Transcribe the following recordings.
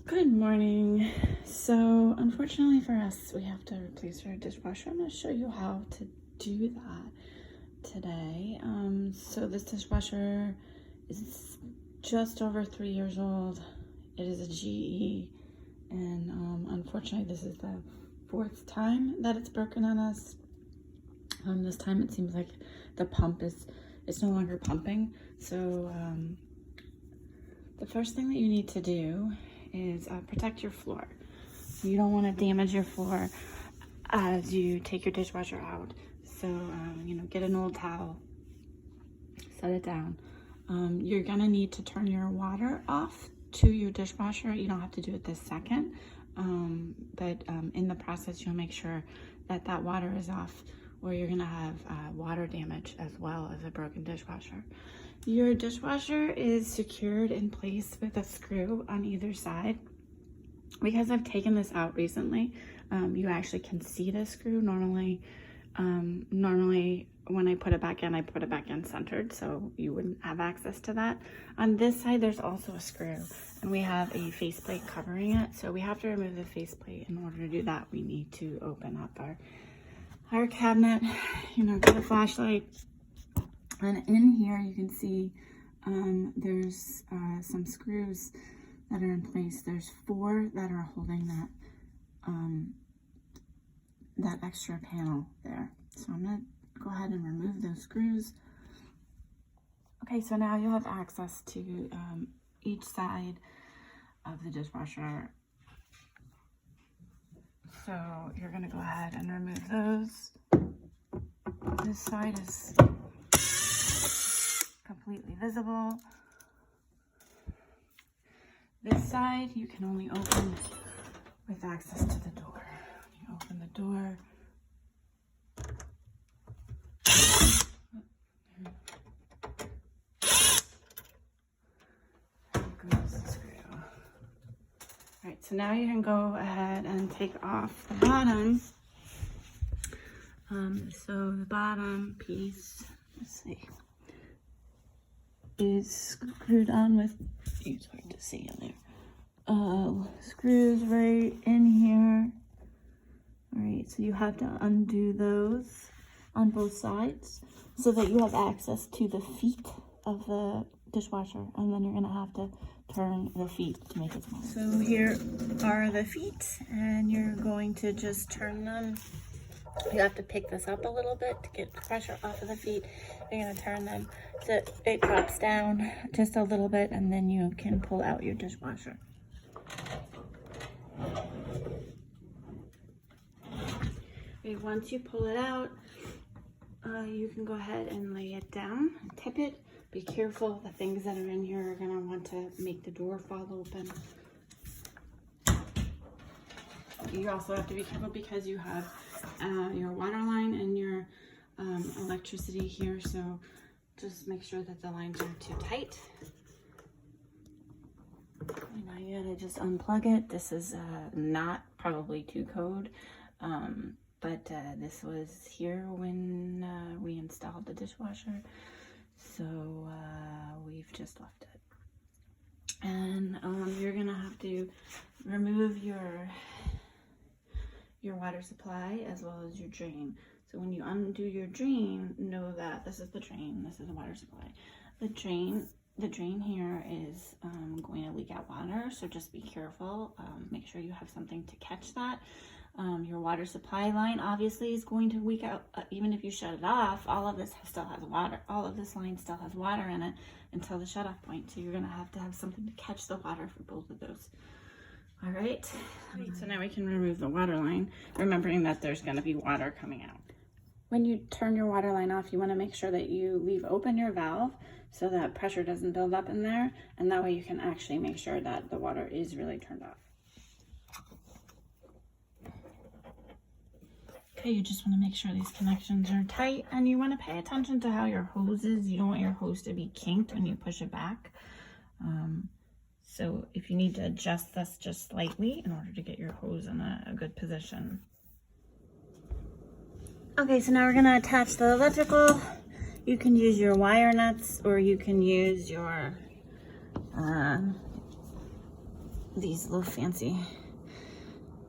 Good morning. So unfortunately for us, we have to replace our dishwasher. I'm going to show you how to do that today. So this dishwasher is just over 3 years old. It is a GE, and unfortunately this is the 4th time that it's broken on us. This time it seems like the pump it's no longer pumping. So the first thing that you need to do is protect your floor. You don't want to damage your floor as you take your dishwasher out. So, get an old towel, set it down. You're gonna need to turn your water off to your dishwasher. You don't have to do it this second, but in the process, you'll make sure that water is off, or you're gonna have water damage as well as a broken dishwasher. Your dishwasher is secured in place with a screw on either side. Because I've taken this out recently, you actually can see the screw. Normally when I put it back in centered, so you wouldn't have access to that. On this side, there's also a screw, and we have a faceplate covering it. So we have to remove the faceplate. In order to do that, we need to open up our cabinet, get a flashlight. And in here, you can see there's some screws that are in place. There's 4 that are holding that extra panel there. So I'm gonna go ahead and remove those screws. Okay, so now you have access to each side of the dishwasher. So you're gonna go ahead and remove those. This side is completely visible. This side you can only open with access to the door. You open the door. There goes the screw. Alright, so now you can go ahead and take off the bottom. So the bottom piece, let's see, is screwed on with, it's hard to see in there, screws right in here. All right, so you have to undo those on both sides so that you have access to the feet of the dishwasher, and then you're gonna have to turn the feet to make it smaller. So here are the feet, and you're going to just turn them. You have to pick this up a little bit to get pressure off of the feet. You're going to turn them so it drops down just a little bit, and then you can pull out your dishwasher. Okay, once you pull it out, you can go ahead and lay it down and tip it. Be careful, the things that are in here are going to want to make the door fall open. You also have to be careful because you have your water line and your electricity here, so just make sure that the lines are too tight. And now you gotta just unplug it. This is not probably to code, but this was here when we installed the dishwasher, so we've just left it. And you're gonna have to remove your water supply as well as your drain. So when you undo your drain, know that this is the drain, this is the water supply. The drain here is going to leak out water, so just be careful. Make sure you have something to catch that. Your water supply line obviously is going to leak out, even if you shut it off. All of this still has water. All of this line still has water in it until the shut-off point. So you're going to have something to catch the water for both of those. All right, so now we can remove the water line, remembering that there's going to be water coming out. When you turn your water line off, you want to make sure that you leave open your valve so that pressure doesn't build up in there, and that way you can actually make sure that the water is really turned off. Okay, you just want to make sure these connections are tight, and you want to pay attention to how your hose is. You don't want your hose to be kinked when you push it back. So if you need to adjust this just slightly in order to get your hose in a good position. Okay, so now we're gonna attach the electrical. You can use your wire nuts, or you can use your these little fancy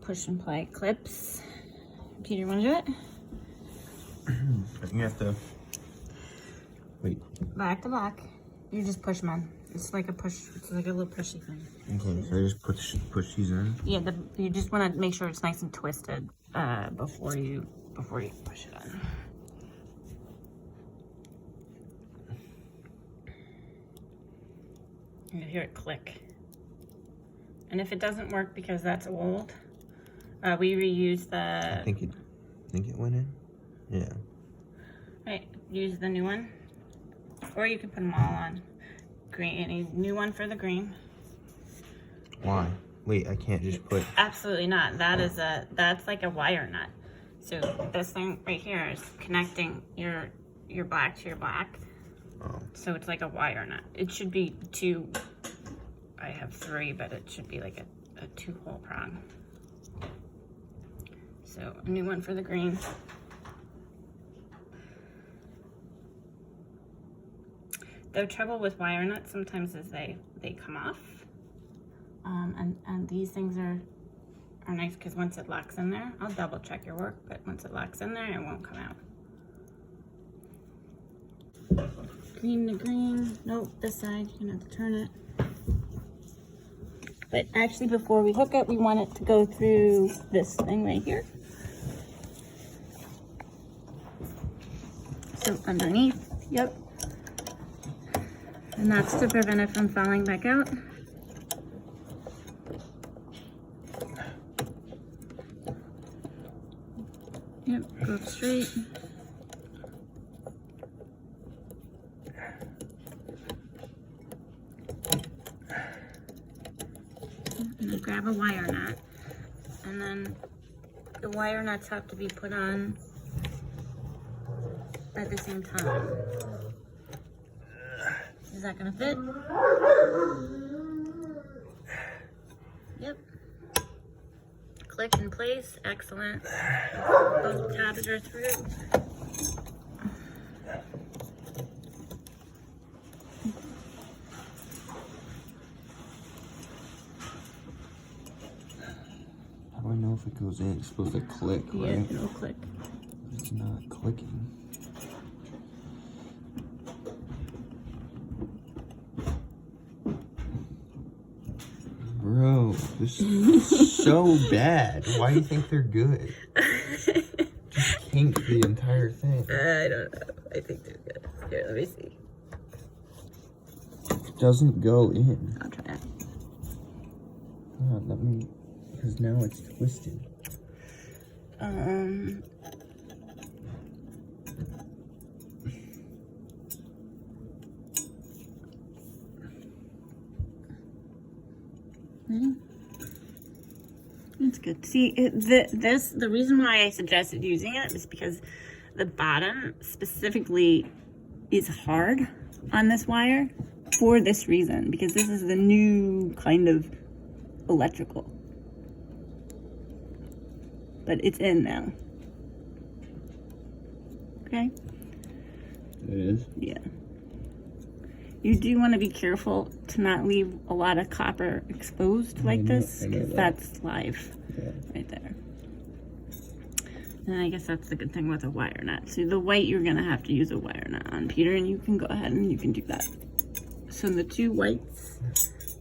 push and play clips. Peter, you want to do it? I think you have to wait. Back to back. You just push them in. It's like a push. It's like a little pushy thing. Okay, so I just push these in. Yeah, you just want to make sure it's nice and twisted before you push it in. You can hear it click. And if it doesn't work because that's old, we reuse the. I think it went in. Yeah. Right, use the new one, or you can put them all on. Green, any new one for the green. Why? Wait, I can't just put. Absolutely not. That's like a wire nut. So this thing right here is connecting your black to your black. Oh. So it's like a wire nut. It should be 2. I have 3, but it should be like a 2-hole prong. So a new one for the green. The trouble with wire nuts sometimes is they come off. And these things are nice because once it locks in there, I'll double check your work, but once it locks in there, it won't come out. Green to green. Nope, this side, you're gonna have to turn it. But actually before we hook it, we want it to go through this thing right here. So underneath, yep. And that's to prevent it from falling back out. Yep, go straight. And then grab a wire nut. And then the wire nuts have to be put on at the same time. Is that gonna fit? Yep. Click in place. Excellent. Both tabs are through. How do I know if it goes in? It's supposed to click, right? Yeah, it'll click. It's not clicking. Bro, this is so bad. Why do you think they're good? Just kink the entire thing. I don't know. I think they're good. Here, let me see. It doesn't go in. I'll try it. God, let me, because now it's twisted. That's good. See, the reason why I suggested using it is because the bottom specifically is hard on this wire for this reason, because this is the new kind of electrical. But it's in now. Okay? It is? Yeah. You do want to be careful to not leave a lot of copper exposed like this, because that's live right there. And I guess that's the good thing with a wire nut. So the white, you're going to have to use a wire nut on, Peter, and you can go ahead and you can do that. So the 2 whites,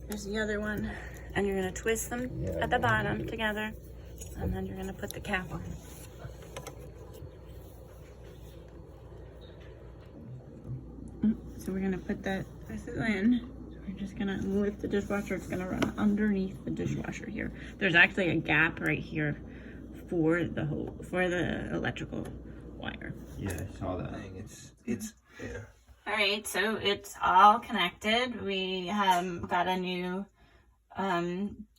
there's the other one, and you're going to twist them at the bottom together, and then you're going to put the cap on. So we're gonna put this in. So we're just gonna lift the dishwasher. It's gonna run underneath the dishwasher here. There's actually a gap right here for the electrical wire. Yeah, I saw that. It's yeah. All right, so it's all connected. We got a new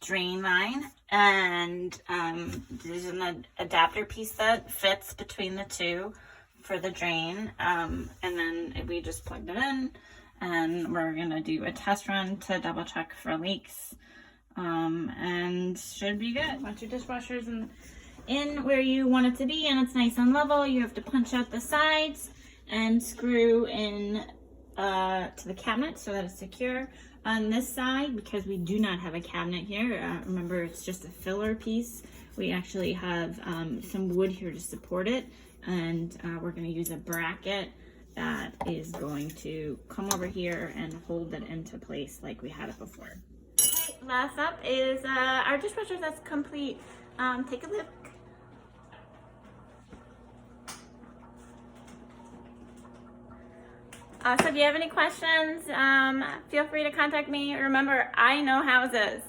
drain line, and there's an adapter piece that fits between the two for the drain, and then we just plugged it in, and we're gonna do a test run to double check for leaks, and should be good. Once your dishwasher's in where you want it to be and it's nice and level, you have to punch out the sides and screw in to the cabinet so that it's secure. On this side, because we do not have a cabinet here, remember it's just a filler piece. We actually have some wood here to support it, and we're going to use a bracket that is going to come over here and hold it into place like we had it before. Okay, last up is our dishwasher that's complete. Take a look. So if you have any questions, feel free to contact me. Remember, I know houses.